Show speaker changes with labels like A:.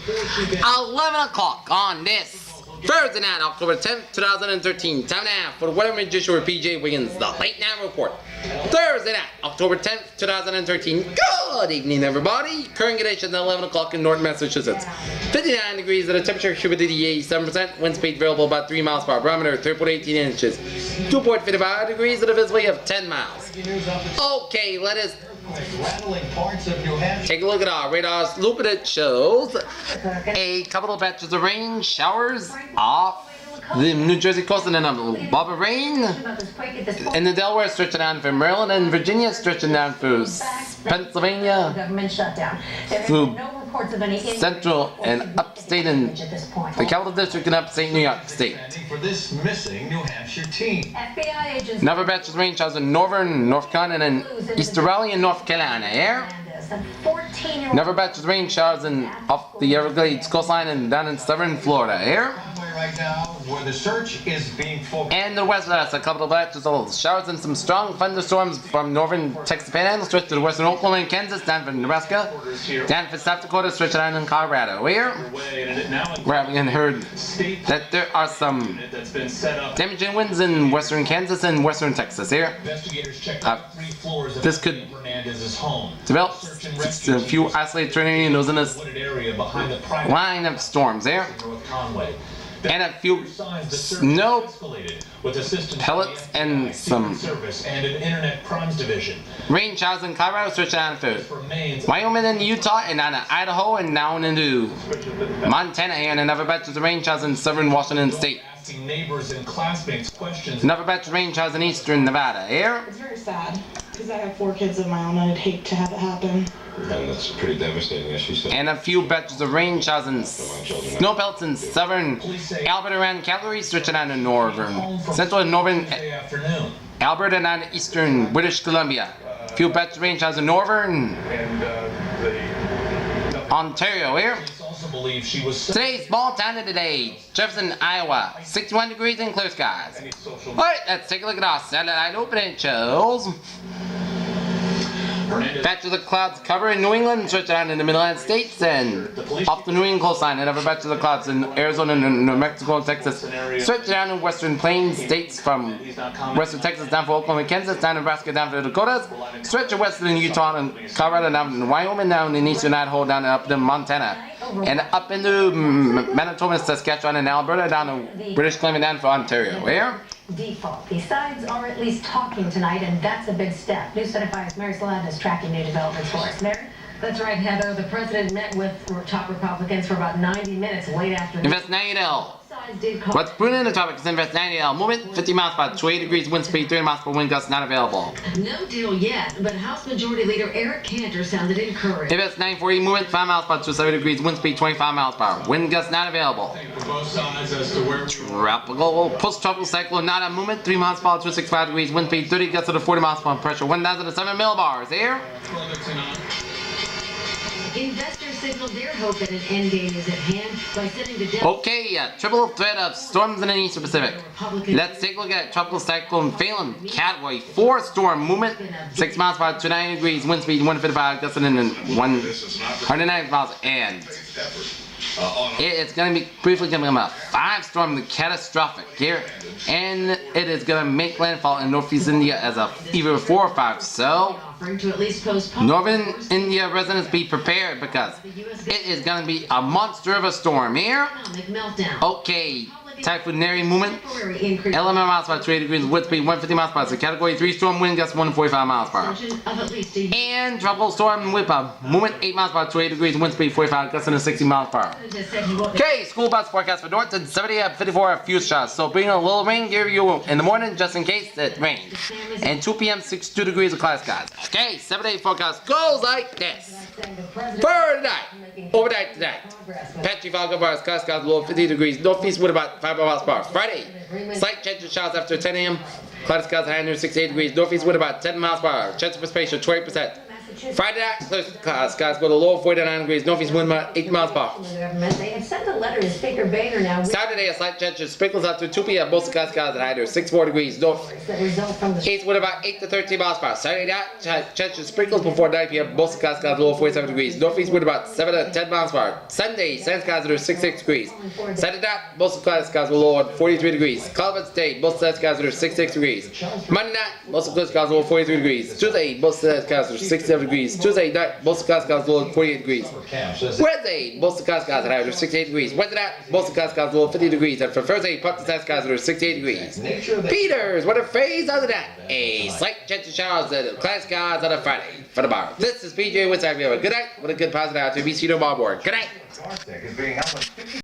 A: 11 o'clock on this Thursday night, October 10th, 2013. Time now for the weather magician with PJ Wiggins, the late night report. Thursday night, October 10th, 2013. Good evening, everybody. Current conditions at 11 o'clock in North Massachusetts. 59 degrees at a temperature, humidity 87%, wind speed variable about 3 miles per hour, barometer 3.18 inches, 2.55 degrees at a visibility of 10 miles. Okay, let us take a look at our radars. Look at it shows a couple of patches of rain, showers off the New Jersey coast, and then a little bob of rain in the Delaware, stretching down from Maryland and Virginia, stretching down through Pennsylvania, through central and upstate and the capital district and upstate New York State. Another batch of rain showers in northern North Carolina and Easter Raleigh in North Carolina. Here. Another batch of rain showers in off the Everglades coastline and down in southern Florida. Here.
B: Right now, where the search is being focused.
A: And the west of us, a couple of batches of showers and some strong thunderstorms from northern Texas Panhandle, stretch to the western Oklahoma and Kansas, down from Nebraska, down from South Dakota, stretch down in Colorado. Here, we're having heard that there are some damaging winds in western Kansas and western Texas. Here, this could develop a few isolated tornadoes in this line of storms. Here. And a few snow pellets and some rain showers in Colorado, stretching down through Wyoming and Utah and down to Idaho and down into Montana here, and another batch of rain showers in southern Washington State. Another batch of rain showers in eastern Nevada here.
C: It's very sad because I have 4 kids of my own and I'd hate to have it happen.
D: And that's pretty devastating, as she said.
A: And a few batches of rain showers and snow belts in southern Alberta and Calgary, stretching down to northern, central and northern Alberta and down to eastern British Columbia. A few batches of rain showers in northern Ontario here. Today's small town of the day, Jefferson, Iowa, 61 degrees and clear skies. Alright, let's take a look at our satellite opening shows. Batches of clouds covering New England, stretch down in the Mid-Atlantic States, and off the New England coastline, and other batches of clouds in Arizona, New Mexico, and Texas, stretch down in western plains states from western Texas down for Oklahoma and Kansas, down Nebraska, down for the Dakotas, stretch of western Utah and Colorado, down in Wyoming, down in eastern Idaho, down up to Montana, and up into Manitoba, Saskatchewan, and Alberta, down to British Columbia, down for Ontario. Where?
E: Default. The sides are at least talking tonight, and that's a big step. News 75's Mary Saladin is tracking new developments for us. Mary? That's right, Heather. The president met with top Republicans for about 90 minutes late afternoon.
A: Invest 90L. What's brewing in the topic is Invest 90L. Movement 50 miles per hour, 28 degrees, wind speed 30 miles per wind gust, not available.
E: No deal yet, but House Majority Leader Eric Cantor sounded encouraged.
A: Invest 940, movement 5 miles per hour, 27 degrees, wind speed 25 miles per hour, wind gust not available. Tropical, post-tropical cyclone, not a movement 3 miles per hour, 265 degrees, wind speed 30 gusts to 40 miles per hour, pressure 1,007 millibars. Here.
E: Investors signaled their hope that an end game is at hand by sending the
A: Okay, triple threat of storms in the Eastern Pacific. Let's take a look at Tropical Cyclone Phelan, Category 4 storm movement, 6 miles per hour, 29 degrees, wind speed 155, gusting in 109 miles, and it's going to be briefly going to become a 5 storm, catastrophic here, and it is going to make landfall in northeast India as a either 4 or 5. So, northern India residents, be prepared because it is going to be a monster of a storm here. Okay. Typhoon Neri movement, 11 miles per hour, 28 degrees, wind speed 150 miles per hour. So category 3 storm, wind gusts 145 miles per hour. And tropical storm Whippa, movement 8 miles per hour, 28 degrees, wind speed 45, gusting to 60 miles per hour. Okay, school bus forecast for North and 70 up 54 few shots. So bring a little rain gear you in the morning just in case it rains. And 2 p.m. 62 degrees of cloud skies. Okay, 7-day forecast goes like this. For tonight, overnight tonight, patchy fog over our sky skies below 50 degrees, northeast wind about 5 miles per hour. Friday, slight chance of showers after 10 a.m. Cloud skies high near 68 degrees, northeast wind about 10 miles per hour. Chance of precipitation 20%. Friday night, close to class. Skies go to low 49 degrees, northeast wind about 8 miles per hour.
E: They have sent a letter to Speaker Boehner now.
A: Saturday, a slight chance of sprinkles after 2 p.m. Most skies at high to 64 degrees north.
E: That result from the
A: East wind about 8 to 13 miles per hour. Saturday night, chance of sprinkles before 9 p.m. Most skies low 47 degrees. Northeast wind about 7 to 10 miles per hour. Sunday, sun skies are 66 degrees. Saturday night, most skies will low at 43 degrees. Clouds Day, most sun skies are 66 degrees. Monday night, most skies low 43 degrees. Tuesday, most sun skies are 67 degrees. Tuesday night, most skies low 48 degrees. Wednesday, most skies high are 68 degrees. Wednesday night, most skies low 50 degrees. And for Thursday, part of the skies are 68 degrees. Peters, what a phase other than that. A slight chance of showers and cloud skies on a Friday for tomorrow. This is PJ Woodside. We have a good night with a good positive attitude. We see you tomorrow morning. Good night.